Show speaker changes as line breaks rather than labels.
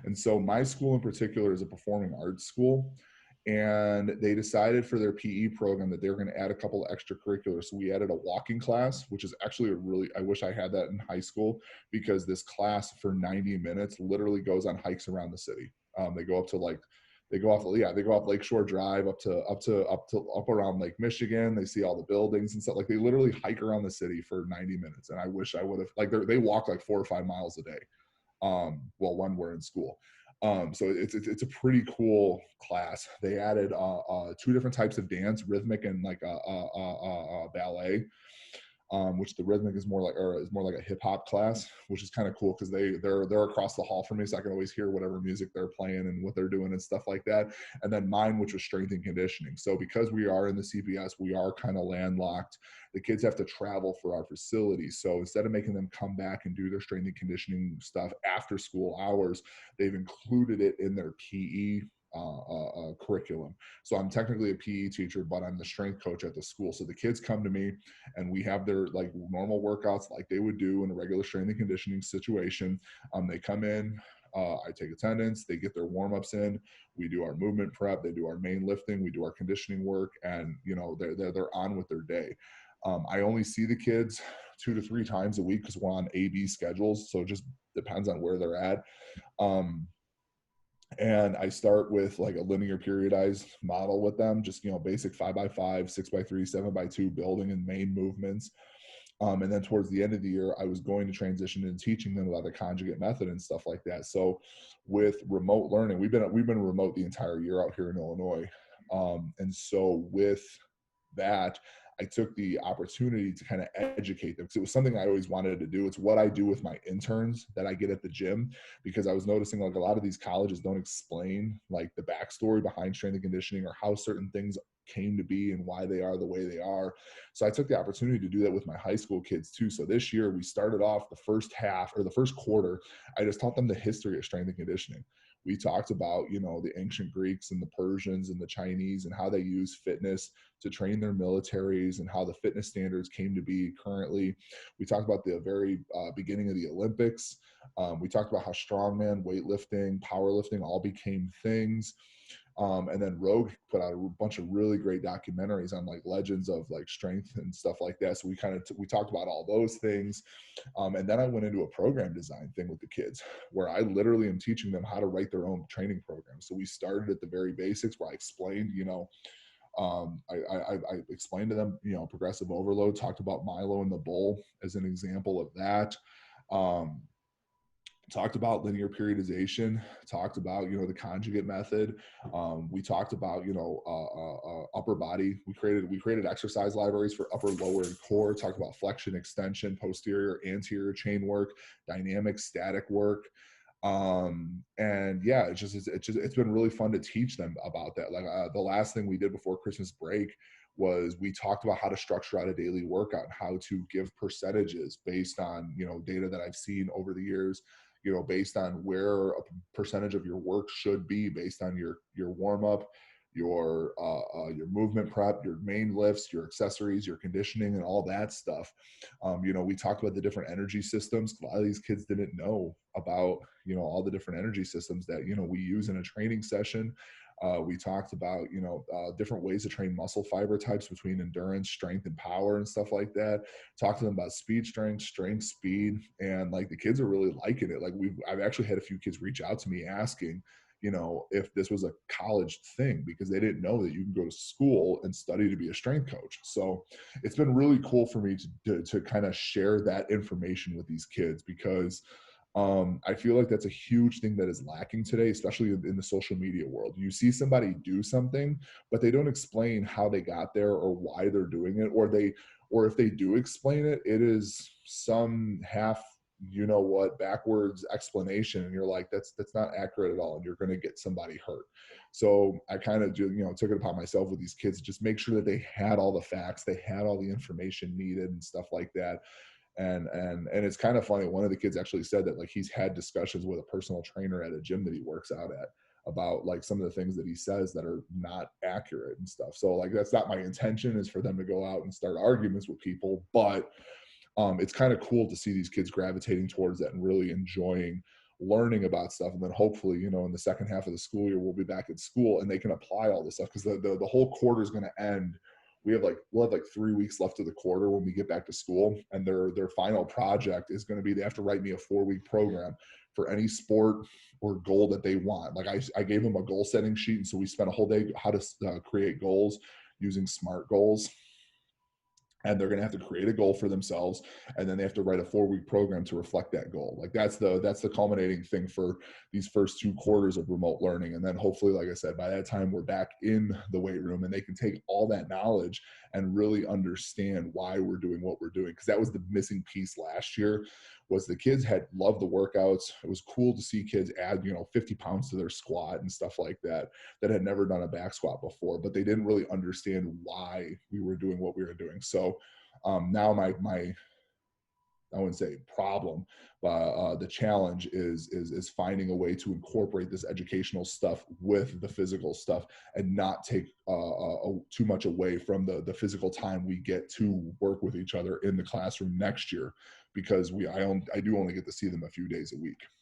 And so my school in particular is a performing arts school. And they decided for their PE program that they were going to add a couple of extracurriculars. So we added a walking class, which is actually a really, I wish I had that in high school, because this class for 90 minutes literally goes on hikes around the city. They go up to like, they go off, yeah, they go off Lakeshore Drive up around Lake Michigan. They see all the buildings and stuff. Like they literally hike around the city for 90 minutes. And I wish I would have, like they walk like 4 or 5 miles a day. Well, when we're in school. So it's a pretty cool class. They added 2 different types of dance, rhythmic and like ballet, which the rhythmic is more like a hip hop class, which is kind of cool because they're across the hall from me, so I can always hear whatever music they're playing and what they're doing and stuff like that. And then mine, which was strength and conditioning. So because we are in the CPS, we are kind of landlocked. The kids have to travel for our facilities. So instead of making them come back and do their strength and conditioning stuff after school hours, they've included it in their PE curriculum. So I'm technically a PE teacher, but I'm the strength coach at the school. So the kids come to me and we have their like normal workouts like they would do in a regular strength and conditioning situation. They come in, I take attendance, they get their warm-ups in, we do our movement prep, they do our main lifting, we do our conditioning work, and they're on with their day. I only see the kids 2 to 3 times a week because we're on AB schedules, so it just depends on where they're at. And I start with like a linear periodized model with them, just, basic 5x5, 6x3, 7x2 building and main movements. And then towards the end of the year, I was going to transition into teaching them about the conjugate method and stuff like that. So with remote learning, we've been remote the entire year out here in Illinois. And so with that, I took the opportunity to kind of educate them because it was something I always wanted to do. It's what I do with my interns that I get at the gym, because I was noticing like a lot of these colleges don't explain like the backstory behind strength and conditioning or how certain things came to be and why they are the way they are. So I took the opportunity to do that with my high school kids too. So this year we started off the first half or the first quarter, I just taught them the history of strength and conditioning. We talked about, the ancient Greeks and the Persians and the Chinese and how they use fitness to train their militaries and how the fitness standards came to be currently. We talked about the very beginning of the Olympics. We talked about how strongman, weightlifting, powerlifting all became things. And then Rogue put out a bunch of really great documentaries on like legends of like strength and stuff like that. So we talked about all those things. And then I went into a program design thing with the kids where I literally am teaching them how to write their own training program. So we started at the very basics where I explained, I explained to them, progressive overload, talked about Milo and the bull as an example of that. Talked about linear periodization, talked about, the conjugate method. We talked about, upper body. We created exercise libraries for upper, lower, and core, talked about flexion, extension, posterior, anterior chain work, dynamic, static work. And yeah, it's been really fun to teach them about that. Like the last thing we did before Christmas break was we talked about how to structure out a daily workout, how to give percentages based on, data that I've seen over the years, based on where a percentage of your work should be based on your warm up, your movement prep, your main lifts, your accessories, your conditioning, and all that stuff. We talked about the different energy systems. A lot of these kids didn't know about, all the different energy systems that, we use in a training session. We talked about, different ways to train muscle fiber types between endurance, strength, and power and stuff like that. Talk to them about speed, strength, speed. And like the kids are really liking it. Like I've actually had a few kids reach out to me asking, if this was a college thing, because they didn't know that you can go to school and study to be a strength coach. So it's been really cool for me to kind of share that information with these kids, because I feel like that's a huge thing that is lacking today, especially in the social media world. You see somebody do something, but they don't explain how they got there or why they're doing it, or if they do explain it, it is some half, backwards explanation. And you're like, that's not accurate at all. And you're going to get somebody hurt. So I kind of took it upon myself with these kids to just make sure that they had all the facts, they had all the information needed and stuff like that. And it's kind of funny. One of the kids actually said that like he's had discussions with a personal trainer at a gym that he works out at about like some of the things that he says that are not accurate and stuff. So like, that's not my intention, is for them to go out and start arguments with people, but it's kind of cool to see these kids gravitating towards that and really enjoying learning about stuff. And then hopefully, you know, in the second half of the school year, we'll be back at school and they can apply all this stuff, because the whole quarter is going to end. We'll have like 3 weeks left of the quarter when we get back to school, and their final project is going to be, they have to write me a 4-week program for any sport or goal that they want. Like I gave them a goal setting sheet, and so we spent a whole day how to create goals using SMART goals. And they're going to have to create a goal for themselves, and then they have to write a 4-week program to reflect that goal. Like that's the culminating thing for these first 2 quarters of remote learning. And then hopefully, like I said, by that time we're back in the weight room and they can take all that knowledge and really understand why we're doing what we're doing, because that was the missing piece last year. Was the kids had loved the workouts. It was cool to see kids add, you know, 50 pounds to their squat and stuff like that, that had never done a back squat before, but they didn't really understand why we were doing what we were doing. So now my I wouldn't say problem, but the challenge is finding a way to incorporate this educational stuff with the physical stuff, and not take too much away from the physical time we get to work with each other in the classroom next year, because I do only get to see them a few days a week.